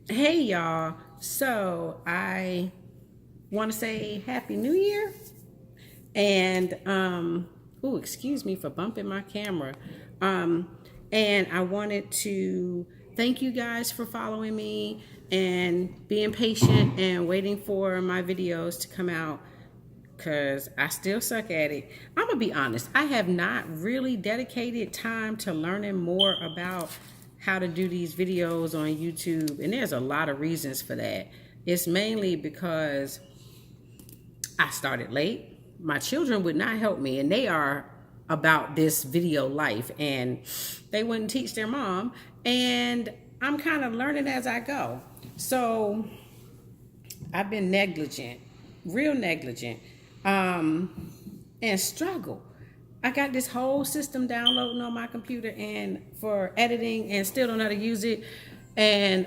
Hey y'all. So I want to say Happy New Year. And excuse me for bumping my camera. Um and I wanted to thank you guys for following me and being patient and waiting for my videos to come out because I still suck at it. I'm gonna be honest, I have not really dedicated time to learning more about how to do these videos on YouTube, and there's a lot of reasons for that. It's mainly because I started late. My children would not help me, and they are about this video life, and they wouldn't teach their mom, and I'm kind of learning as I go. So I've been negligent, real negligent, and struggle. I got this whole system downloading on my computer and for editing, and still don't know how to use it. And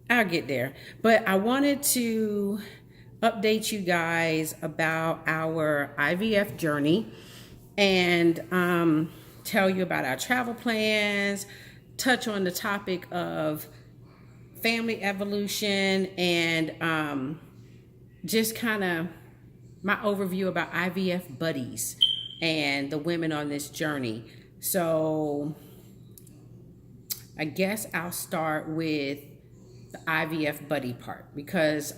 I'll get there. But I wanted to update you guys about our IVF journey and tell you about our travel plans, touch on the topic of family evolution, and just kind of my overview about IVF buddies and the women on this journey. So I guess I'll start with the IVF buddy part because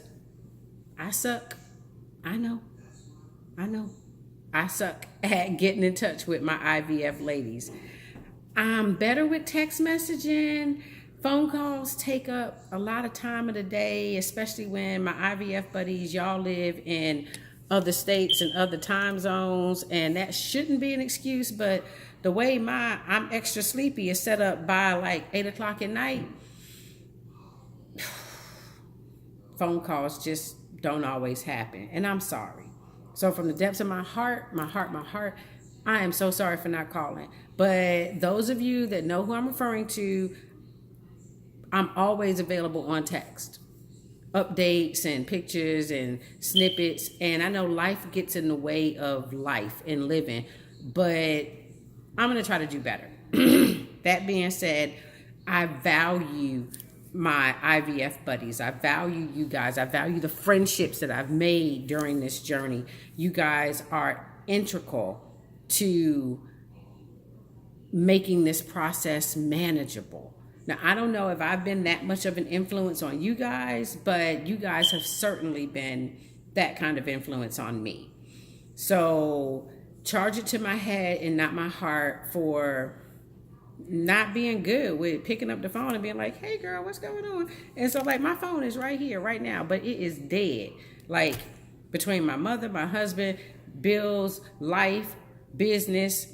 I suck. I know. I suck at getting in touch with my IVF ladies. I'm better with text messaging. Phone calls take up a lot of time of the day, especially when my IVF buddies, y'all live in other states and other time zones, and that shouldn't be an excuse, but the way I'm extra sleepy is set up by like 8 o'clock at night, phone calls just don't always happen, and I'm sorry. So from the depths of my heart, I am so sorry for not calling. But those of you that know who I'm referring to, I'm always available on text. Updates and pictures and snippets. And I know life gets in the way of life and living, but I'm going to try to do better. That being said, I value my IVF buddies. I value you guys. I value the friendships that I've made during this journey. You guys are integral to making this process manageable. Now, I don't know if I've been that much of an influence on you guys, but you guys have certainly been that kind of influence on me. So charge it to my head and not my heart for not being good with picking up the phone and being like, hey girl, what's going on? And so like my phone is right here, right now, but it is dead. Like between my mother, my husband, bills, life, business,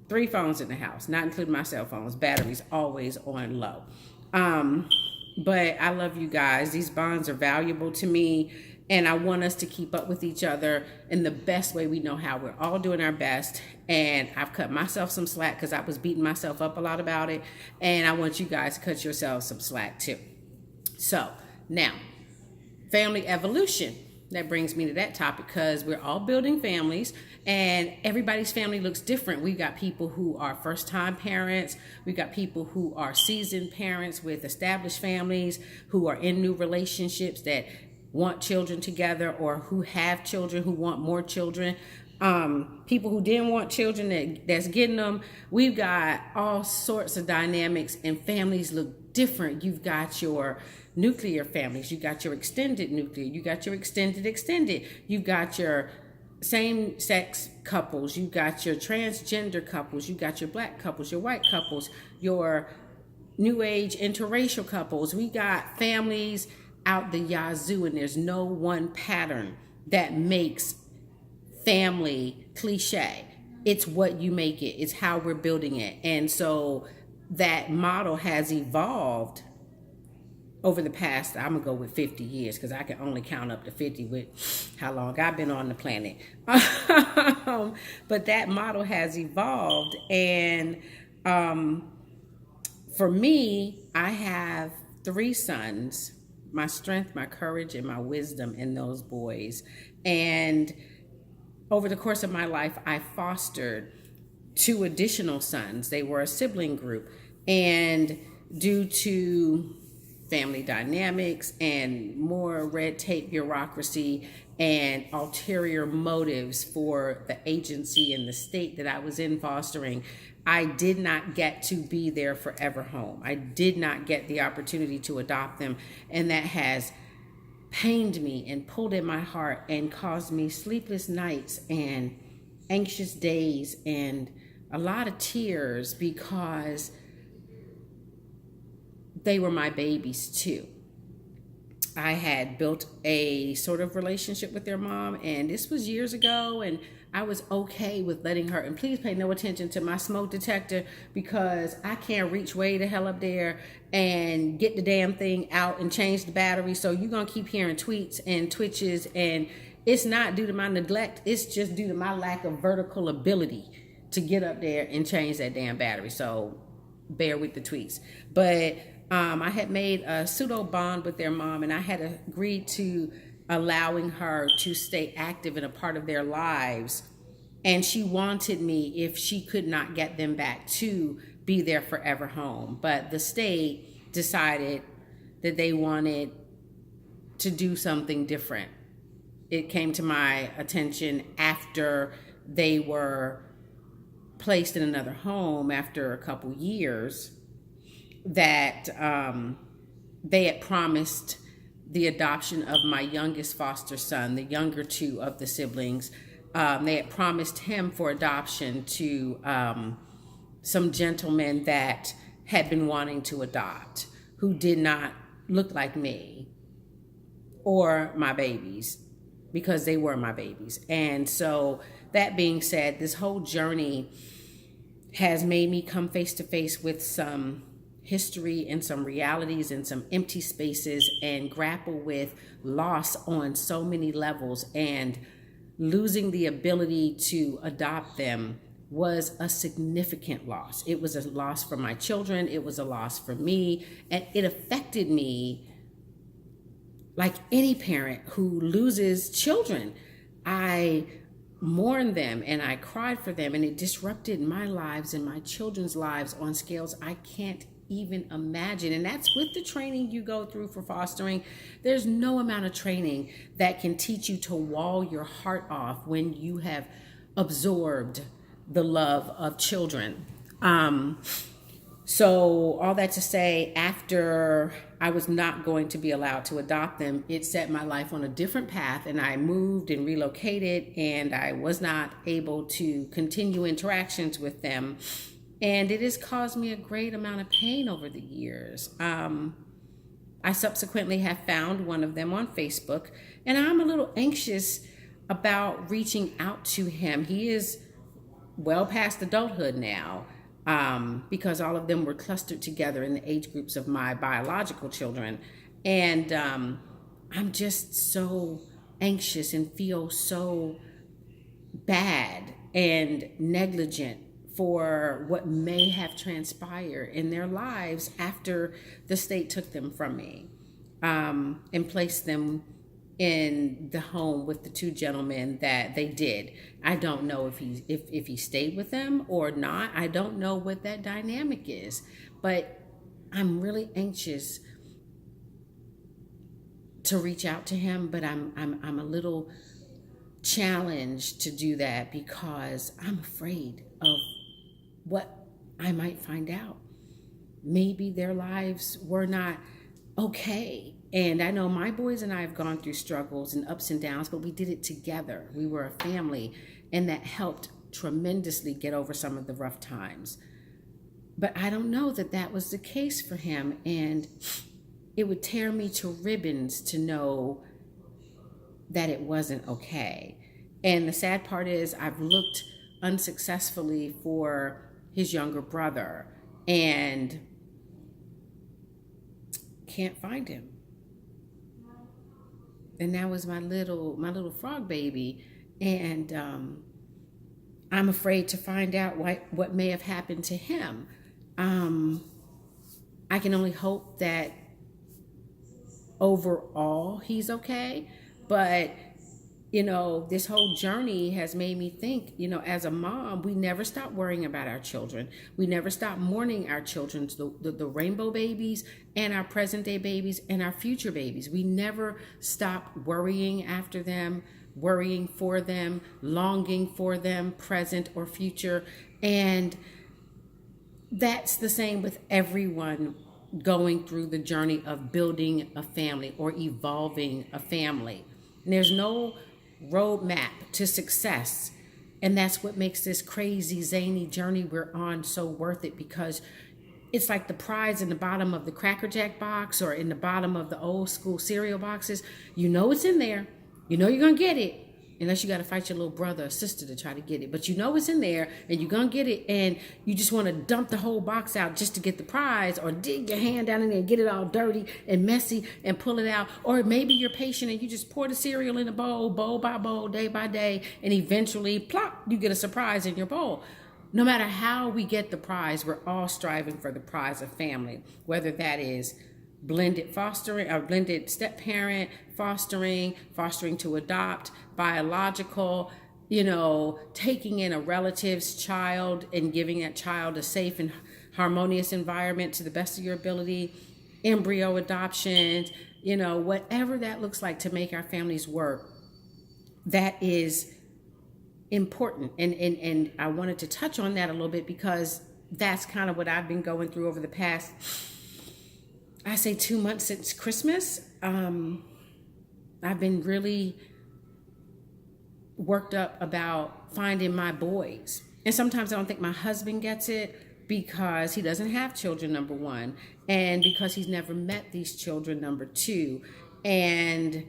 3 phones in the house, not including my cell phones. Batteries always on low. But I love you guys. These bonds are valuable to me, and I want us to keep up with each other in the best way we know how. We're all doing our best, and I've cut myself some slack because I was beating myself up a lot about it, and I want you guys to cut yourselves some slack too. So now, family evolution. That brings me to that topic because we're all building families and everybody's family looks different. We've got people who are first-time parents. We've got people who are seasoned parents with established families, who are in new relationships that want children together, or who have children who want more children. People who didn't want children that's getting them. We've got all sorts of dynamics, and families look different. You've got your nuclear families, you got your extended nuclear, you got your extended, you've got your same-sex couples, you got your transgender couples, you got your black couples, your white couples, your new age interracial couples. We got families out the yazoo, and there's no one pattern that makes family cliche. It's what you make it. It's how we're building it. And so that model has evolved over the past, I'm going to go with 50 years because I can only count up to 50 with how long I've been on the planet. But that model has evolved. And for me, I have 3 sons, my strength, my courage, and my wisdom in those boys. And over the course of my life, I fostered 2 additional sons. They were a sibling group. And due to family dynamics and more red tape bureaucracy and ulterior motives for the agency and the state that I was in fostering, I did not get to be their forever home. I did not get the opportunity to adopt them, and that has pained me and pulled at my heart and caused me sleepless nights and anxious days and a lot of tears, because they were my babies too. I had built a sort of relationship with their mom, and this was years ago, and I was okay with letting her, and please pay no attention to my smoke detector, because I can't reach way the hell up there and get the damn thing out and change the battery. So you're going to keep hearing tweets and twitches, and it's not due to my neglect. It's just due to my lack of vertical ability to get up there and change that damn battery. So bear with the tweets. But I had made a pseudo bond with their mom, and I had agreed to allowing her to stay active in a part of their lives. And she wanted me, if she could not get them back, to be their forever home. But the state decided that they wanted to do something different. It came to my attention after they were placed in another home after a couple years that they had promised the adoption of my youngest foster son, the younger two of the siblings. They had promised him for adoption to some gentlemen that had been wanting to adopt, who did not look like me or my babies, because they were my babies. And so that being said, this whole journey has made me come face to face with some history and some realities and some empty spaces, and grapple with loss on so many levels. And losing the ability to adopt them was a significant loss. It was a loss for my children. It was a loss for me. And it affected me like any parent who loses children. I mourned them and I cried for them, and it disrupted my lives and my children's lives on scales I can't even imagine. And that's with the training you go through for fostering. There's no amount of training that can teach you to wall your heart off when you have absorbed the love of children. So all that to say, after I was not going to be allowed to adopt them, it set my life on a different path, and I moved and relocated, and I was not able to continue interactions with them. And it has caused me a great amount of pain over the years. I subsequently have found one of them on Facebook, and I'm a little anxious about reaching out to him. He is well past adulthood now, because all of them were clustered together in the age groups of my biological children. And I'm just so anxious and feel so bad and negligent for what may have transpired in their lives after the state took them from me, and placed them in the home with the two gentlemen that they did. I don't know if he stayed with them or not. I don't know what that dynamic is, but I'm really anxious to reach out to him, but I'm a little challenged to do that because I'm afraid of what I might find out. Maybe their lives were not okay. And I know my boys and I have gone through struggles and ups and downs, but we did it together. We were a family, and that helped tremendously get over some of the rough times. But I don't know that that was the case for him, and it would tear me to ribbons to know that it wasn't okay. And the sad part is I've looked unsuccessfully for his younger brother and can't find him. And that was my little frog baby. And I'm afraid to find out what may have happened to him. I can only hope that overall he's okay, but this whole journey has made me think, as a mom, we never stop worrying about our children. We never stop mourning our children, the rainbow babies and our present day babies and our future babies. We never stop worrying after them, worrying for them, longing for them, present or future. And that's the same with everyone going through the journey of building a family or evolving a family. And there's no roadmap to success. And that's what makes this crazy, zany journey we're on so worth it, because it's like the prize in the bottom of the Cracker Jack box or in the bottom of the old school cereal boxes. You know it's in there. You know you're going to get it. Unless you got to fight your little brother or sister to try to get it. But you know it's in there and you're going to get it, and you just want to dump the whole box out just to get the prize, or dig your hand down in there and get it all dirty and messy and pull it out. Or maybe you're patient and you just pour the cereal in a bowl by bowl, day by day, and eventually, plop, you get a surprise in your bowl. No matter how we get the prize, we're all striving for the prize of family, whether that is blended fostering or blended step parent, fostering to adopt, biological, taking in a relative's child and giving that child a safe and harmonious environment to the best of your ability, embryo adoptions, whatever that looks like to make our families work. That is important. And I wanted to touch on that a little bit, because that's kind of what I've been going through over the past, I say 2 months since Christmas. I've been really worked up about finding my boys. And sometimes I don't think my husband gets it, because he doesn't have children, number one, and because he's never met these children, number two. And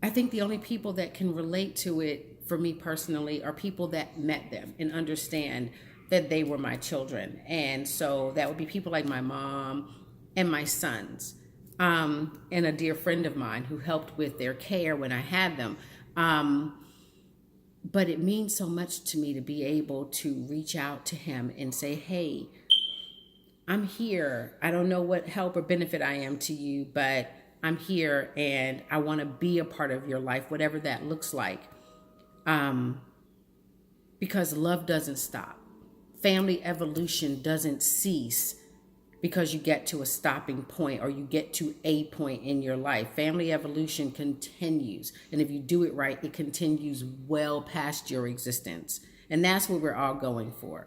I think the only people that can relate to it for me personally are people that met them and understand that they were my children. And so that would be people like my mom and my sons, and a dear friend of mine who helped with their care when I had them. But it means so much to me to be able to reach out to him and say, hey, I'm here. I don't know what help or benefit I am to you, but I'm here and I want to be a part of your life, whatever that looks like. Because love doesn't stop. Family evolution doesn't cease because you get to a stopping point or you get to a point in your life. Family evolution continues. And if you do it right, it continues well past your existence. And that's what we're all going for.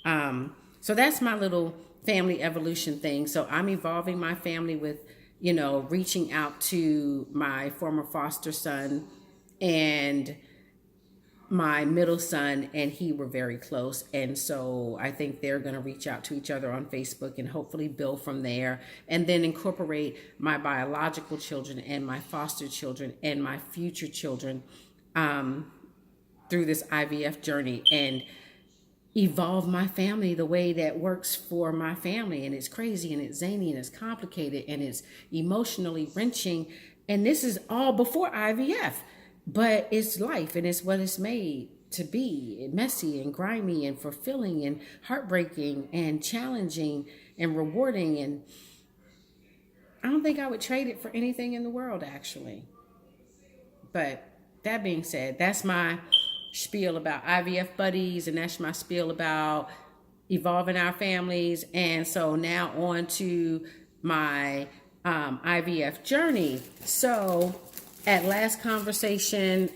So that's my little family evolution thing. So I'm evolving my family with, reaching out to my former foster son and my middle son, and he were very close. And so I think they're going to reach out to each other on Facebook and hopefully build from there, and then incorporate my biological children and my foster children and my future children through this IVF journey, and evolve my family the way that works for my family. And it's crazy and it's zany and it's complicated and it's emotionally wrenching. And this is all before IVF. But it's life, and it's what it's made to be, messy and grimy and fulfilling and heartbreaking and challenging and rewarding. And I don't think I would trade it for anything in the world, actually. But that being said, that's my spiel about IVF buddies, and that's my spiel about evolving our families. And so now on to my IVF journey. So at last conversation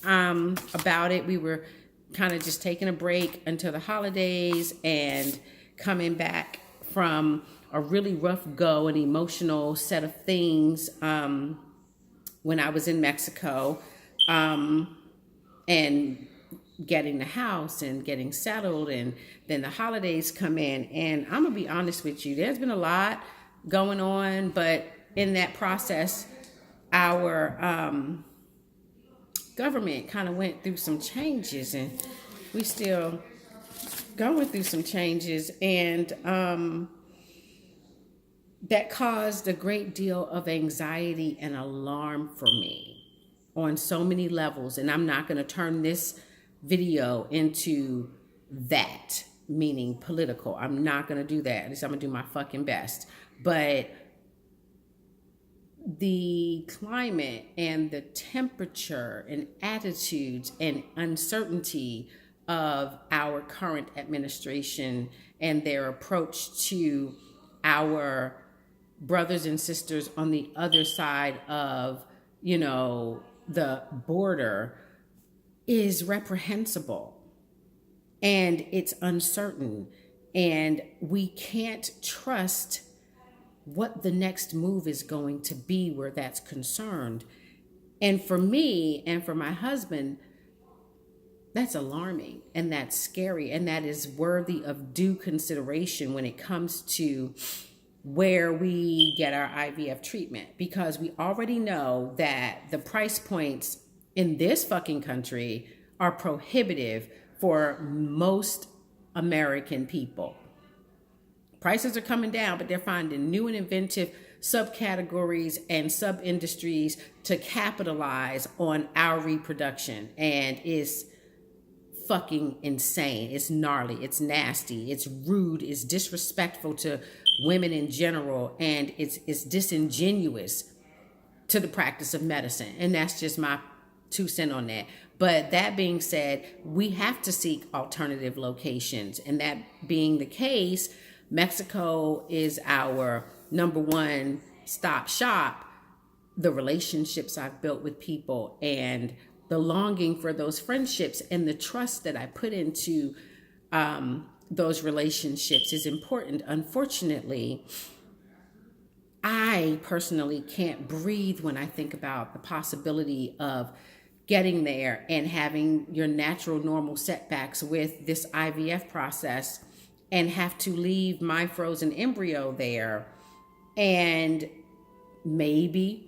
about it, we were kind of just taking a break until the holidays and coming back from a really rough go, an emotional set of things when I was in Mexico, and getting the house and getting settled, and then the holidays come in. And I'm gonna be honest with you, there's been a lot going on, but in that process, our government kind of went through some changes, and we still going through some changes, and that caused a great deal of anxiety and alarm for me on so many levels. And I'm not going to turn this video into that, meaning political. I'm not going to do that. At least I'm going to do my fucking best. But the climate and the temperature and attitudes and uncertainty of our current administration and their approach to our brothers and sisters on the other side of, the border is reprehensible, and it's uncertain, and we can't trust what the next move is going to be where that's concerned. And for me and for my husband, that's alarming and that's scary, and that is worthy of due consideration when it comes to where we get our IVF treatment, because we already know that the price points in this fucking country are prohibitive for most American people. Prices are coming down, but they're finding new and inventive subcategories and sub-industries to capitalize on our reproduction. And it's fucking insane. It's gnarly. It's nasty. It's rude. It's disrespectful to women in general. And it's disingenuous to the practice of medicine. And that's just my 2 cents on that. But that being said, we have to seek alternative locations. And that being the case, Mexico is our number one stop shop. The relationships I've built with people and the longing for those friendships and the trust that I put into those relationships is important. Unfortunately, I personally can't breathe when I think about the possibility of getting there and having your natural, normal setbacks with this IVF process and have to leave my frozen embryo there. And maybe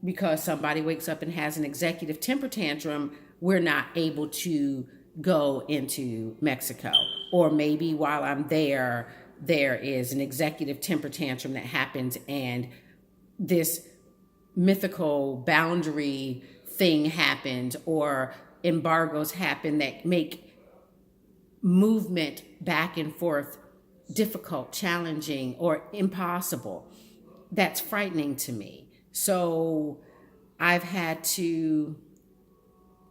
because somebody wakes up and has an executive temper tantrum, we're not able to go into Mexico. Or maybe while I'm there, there is an executive temper tantrum that happens and this mythical boundary thing happens, or embargoes happen that make movement back and forth difficult, challenging, or impossible. That's frightening to me. So I've had to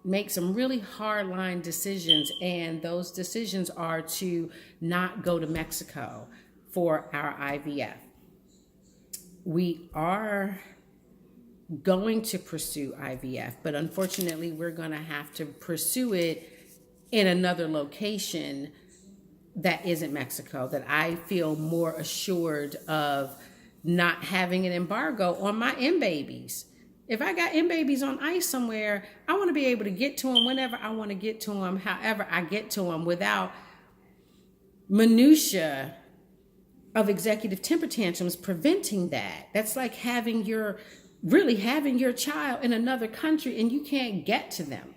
make some really hard-line decisions, and those decisions are to not go to Mexico for our IVF. We are going to pursue IVF, but unfortunately we're going to have to pursue it in another location that isn't Mexico, that I feel more assured of not having an embargo on my M babies. If I got M babies on ice somewhere, I want to be able to get to them whenever I want to get to them, however I get to them, without minutia of executive temper tantrums preventing that. That's like having your child in another country and you can't get to them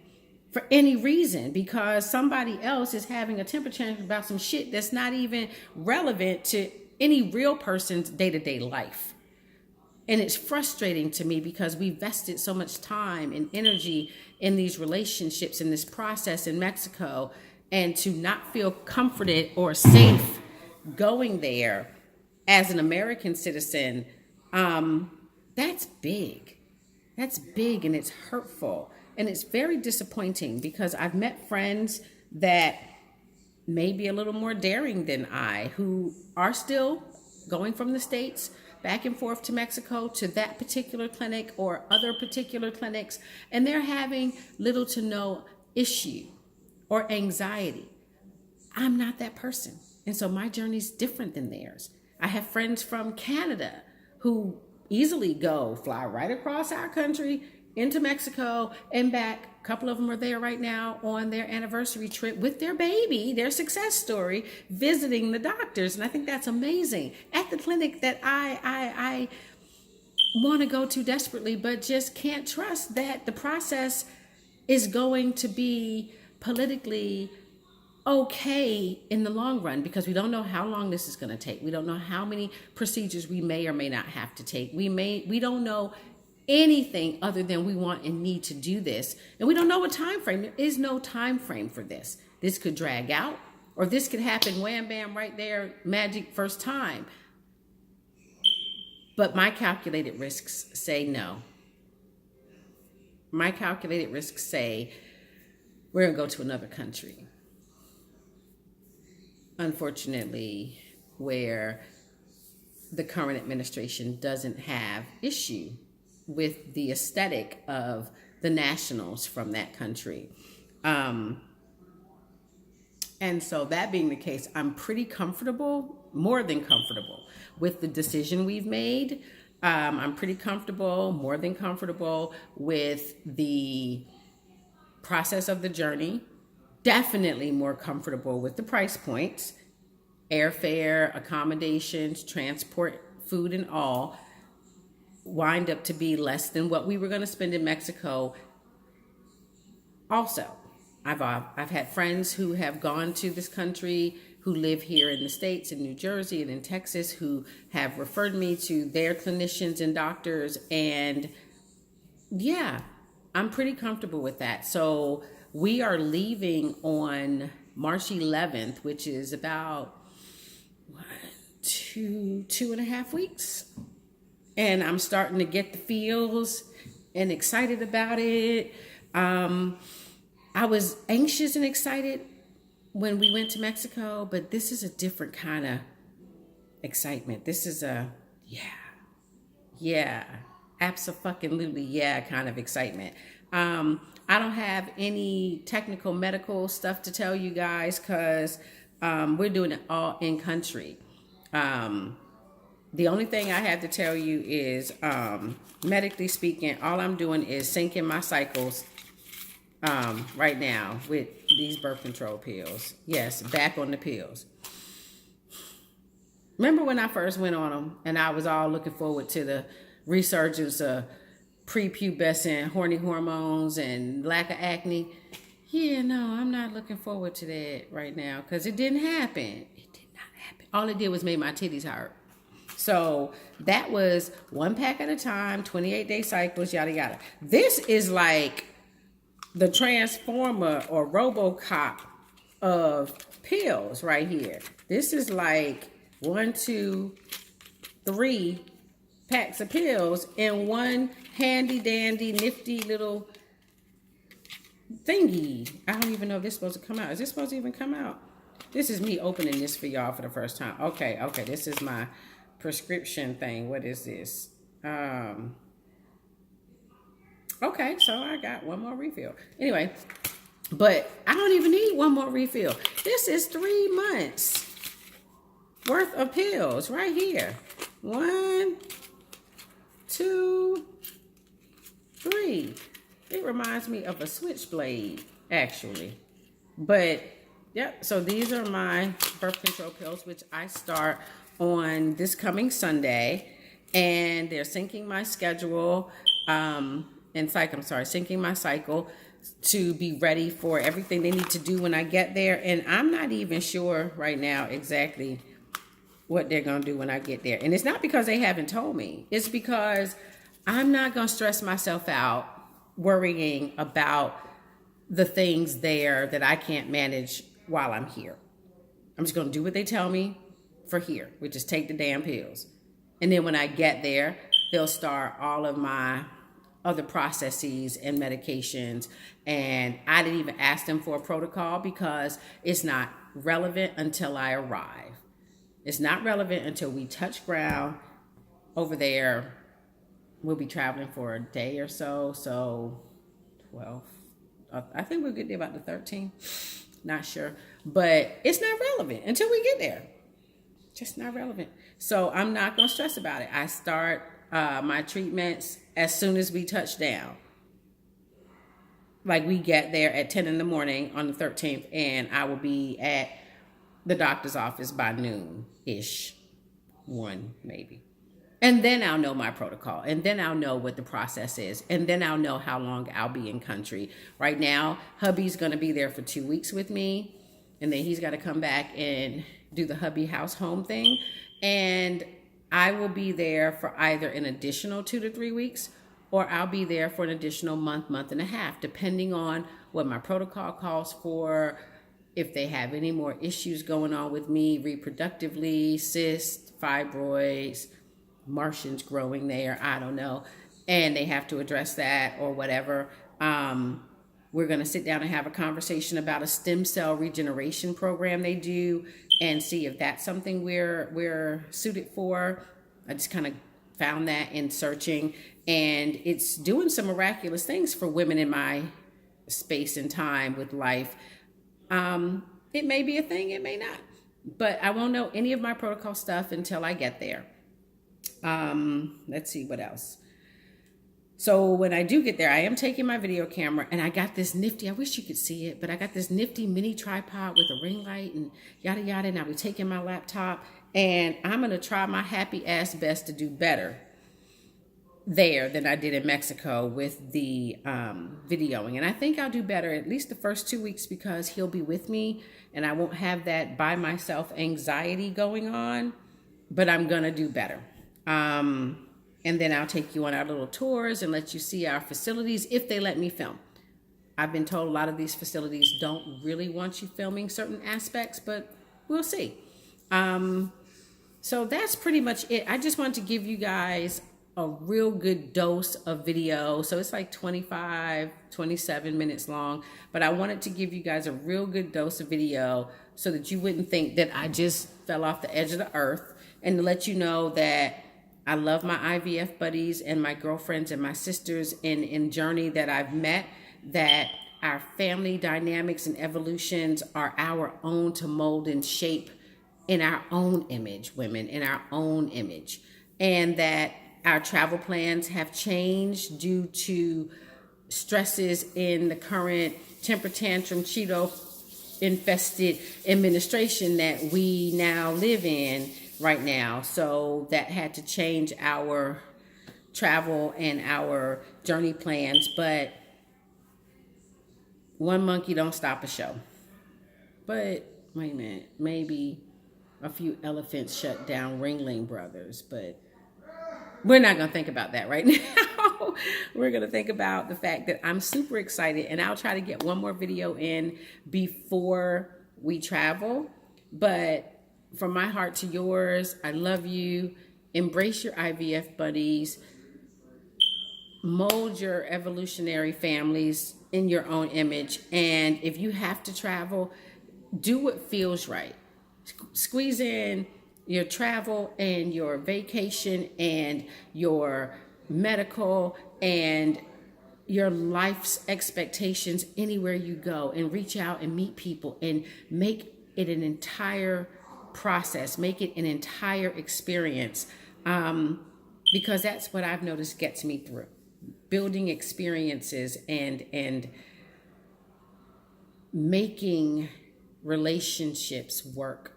for any reason because somebody else is having a temper tantrum about some shit that's not even relevant to any real person's day-to-day life. And it's frustrating to me because we vested so much time and energy in these relationships, in this process in Mexico, and to not feel comforted or safe going there as an American citizen, that's big. That's big, and it's hurtful. And it's very disappointing because I've met friends that may be a little more daring than I, who are still going from the States back and forth to Mexico to that particular clinic or other particular clinics, and they're having little to no issue or anxiety. I'm not that person. And so my journey is different than theirs. I have friends from Canada who easily fly right across our country into Mexico and back. A couple of them are there right now on their anniversary trip with their baby, their success story, visiting the doctors. And I think that's amazing. At the clinic that I want to go to desperately, but just can't trust that the process is going to be politically okay in the long run, because we don't know how long this is going to take. We don't know how many procedures we may or may not have to take. We don't know anything other than we want and need to do this. And we don't know what time frame. There is no time frame for this. This could drag out, or this could happen wham bam right there, magic first time. But my calculated risks say no. My calculated risks say we're going to go to another country. Unfortunately, where the current administration doesn't have issue with the aesthetic of the nationals from that country. And so that being the case, I'm pretty comfortable, more than comfortable, with the decision we've made. I'm pretty comfortable, more than comfortable with the process of the journey. Definitely more comfortable with the price points, airfare, accommodations, transport, food, and all wind up to be less than what we were going to spend in Mexico. Also, I've had friends who have gone to this country, who live here in the States, in New Jersey and in Texas, who have referred me to their clinicians and doctors. And yeah, I'm pretty comfortable with that. So we are leaving on March 11th, which is about 2.5 weeks. And I'm starting to get the feels and excited about it. I was anxious and excited when we went to Mexico, but this is a different kind of excitement. This is a, abso-fucking-lutely yeah kind of excitement. I don't have any technical medical stuff to tell you guys because we're doing it all in country. The only thing I have to tell you is, medically speaking, all I'm doing is syncing my cycles right now with these birth control pills. Yes, back on the pills. Remember when I first went on them and I was all looking forward to the resurgence of prepubescent horny hormones and lack of acne? Yeah, no, I'm not looking forward to that right now because it didn't happen. It did not happen. All it did was make my titties hurt. So that was 1 pack at a time, 28-day cycles, yada, yada. This is like the Transformer or RoboCop of pills right here. This is like 1, 2, 3 packs of pills in one handy dandy nifty little thingy. I don't even know if this is supposed to come out. Is this supposed to even come out? This is me opening this for y'all for the first time. Okay, this is my prescription thing. What is this? Okay, so I got one more refill. Anyway, but I don't even need one more refill. This is 3 months worth of pills right here. 1, 2, 3. It reminds me of a switchblade, actually. But, yep, so these are my birth control pills, which I start on this coming Sunday. And they're syncing my schedule, syncing my cycle to be ready for everything they need to do when I get there. And I'm not even sure right now exactly what they're going to do when I get there. And it's not because they haven't told me. It's because I'm not going to stress myself out worrying about the things there that I can't manage while I'm here. I'm just going to do what they tell me for here, which is take the damn pills. And then when I get there, they'll start all of my other processes and medications. And I didn't even ask them for a protocol because it's not relevant until I arrive. It's not relevant until we touch ground over there. We'll be traveling for a day or so. So 12, I think we'll get there about the 13th. Not sure, but it's not relevant until we get there. Just not relevant. So I'm not going to stress about it. I start my treatments as soon as we touch down. Like we get there at 10 in the morning on the 13th, and I will be at the doctor's office by noon-ish, 1 maybe. And then I'll know my protocol, and then I'll know what the process is, and then I'll know how long I'll be in country. Right now, hubby's going to be there for 2 weeks with me, and then he's got to come back and do the hubby house home thing. And I will be there for either an additional 2 to 3 weeks, or I'll be there for an additional month and a half, depending on what my protocol calls for, if they have any more issues going on with me reproductively, cysts, fibroids, Martians growing there. I don't know. And they have to address that or whatever. We're going to sit down and have a conversation about a stem cell regeneration program they do and see if that's something we're suited for. I just kind of found that in searching, and it's doing some miraculous things for women in my space and time with life. It may be a thing, it may not, but I won't know any of my protocol stuff until I get there. Let's see what else. So when I do get there, I am taking my video camera, and I got this nifty, I wish you could see it, but I got this nifty mini tripod with a ring light and yada yada, and I'll be taking my laptop, and I'm going to try my happy ass best to do better there than I did in Mexico with the videoing. And I think I'll do better at least the first 2 weeks because he'll be with me and I won't have that by myself anxiety going on, but I'm going to do better. And then I'll take you on our little tours and let you see our facilities if they let me film. I've been told a lot of these facilities don't really want you filming certain aspects, but we'll see. So that's pretty much it. I just wanted to give you guys a real good dose of video. So it's like 25, 27 minutes long, but I wanted to give you guys a real good dose of video so that you wouldn't think that I just fell off the edge of the earth, and to let you know that I love my IVF buddies and my girlfriends and my sisters in Journey that I've met, that our family dynamics and evolutions are our own to mold and shape in our own image, women, in our own image. And that our travel plans have changed due to stresses in the current temper tantrum, Cheeto infested administration that we now live in right now. So that had to change our travel and our journey plans. But one monkey don't stop a show. But wait a minute, maybe a few elephants shut down Ringling Brothers, but we're not going to think about that right now. We're going to think about the fact that I'm super excited, and I'll try to get one more video in before we travel. But from my heart to yours, I love you. Embrace your IVF buddies. Mold your evolutionary families in your own image. And if you have to travel, do what feels right. Squeeze in your travel and your vacation and your medical and your life's expectations anywhere you go, and reach out and meet people and make it an entire process, make it an entire experience, because that's what I've noticed gets me through. Building experiences and making relationships work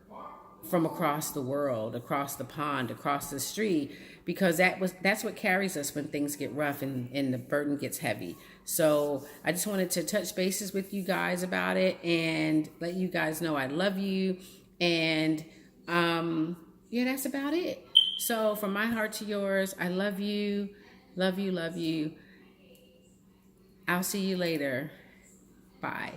from across the world, across the pond, across the street, because that's what carries us when things get rough and the burden gets heavy. So I just wanted to touch bases with you guys about it and let you guys know I love you. And yeah, that's about it. So from my heart to yours, I love you, love you, love you. I'll see you later. Bye.